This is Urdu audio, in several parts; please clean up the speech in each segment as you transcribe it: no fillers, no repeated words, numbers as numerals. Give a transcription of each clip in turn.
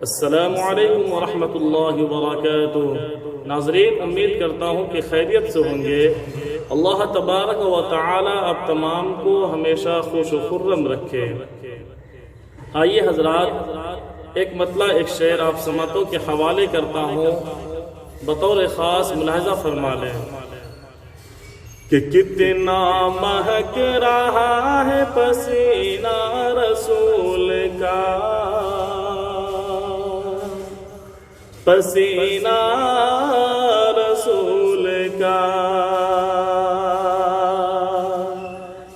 السلام علیکم ورحمۃ اللہ وبرکاتہ۔ ناظرین، امید کرتا ہوں کہ خیریت سے ہوں گے۔ اللہ تبارک و تعالی آپ تمام کو ہمیشہ خوش و خرم رکھے۔ آئیے حضرات، ایک مطلع ایک شعر آپ سماعتوں کے حوالے کرتا ہوں، بطور خاص ملاحظہ فرما لیں کہ کتنا مہک رہا ہے پسینہ رسول کا، پسینہ رسول کا،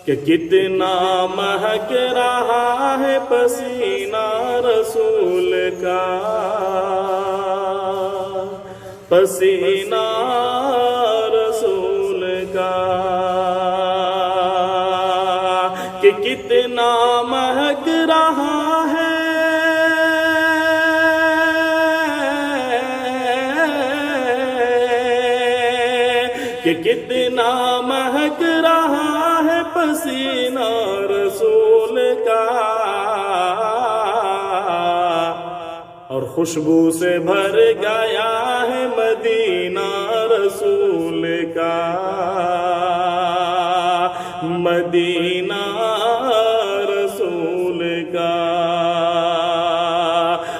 کہ کتنا مہک رہا ہے پسینہ رسول کا، پسینہ رسول کا، کہ کتنا مہک رہا ہے کہ کتنا مہک رہا ہے پسینہ رسول کا، اور خوشبو سے بھر گیا ہے مدینہ رسول کا، مدینہ رسول کا،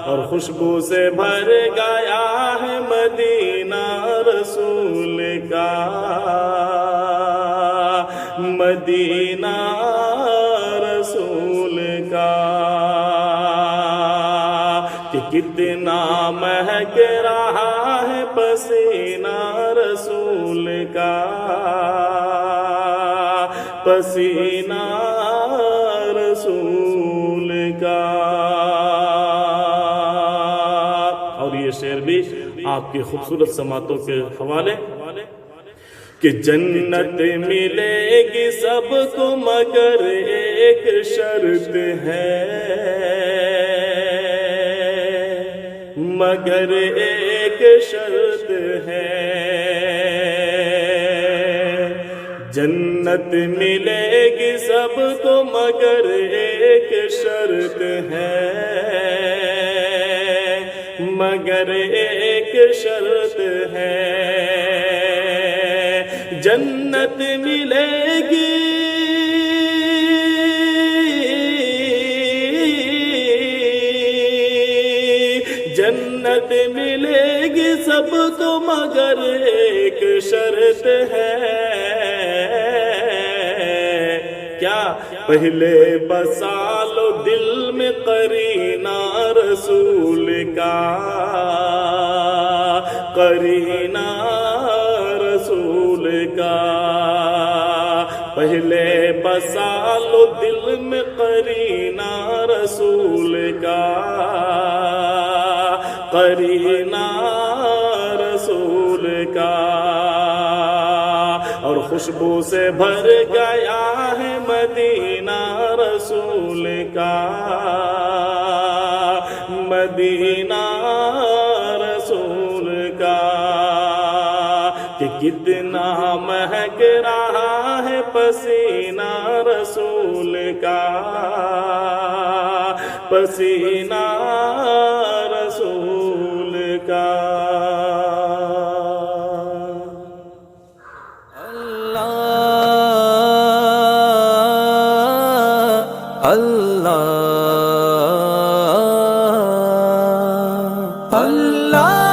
اور خوشبو سے بھر گیا ہے مدینہ رسول کا، مدینہ رسول کا، کہ کتنا مہک رہا ہے پسینہ رسول کا، پسینہ رسول کا۔ اور یہ شعر بھی آپ کی خوبصورت سماعتوں کے حوالے کہ جنت ملے گی سب کو مگر ایک شرط ہے، مگر ایک شرط ہے، جنت ملے گی سب کو مگر ایک شرط ہے، مگر ایک شرط ہے، جنت ملے گی جنت ملے گی سب کو مگر ایک شرط ہے، کیا پہلے بسا لو دل میں قرینہ رسول کا، قرینہ رسول کا، پہلے بسا لو دل میں قرینہ رسول کا، قرینہ رسول کا، اور خوشبو سے بھر گیا ہے مدینہ رسول کا، مدینہ رسول کا، کہ کتنا مہک رہا ہے پسینہ رسول کا، پسینہ رسول کا۔ اللہ اللہ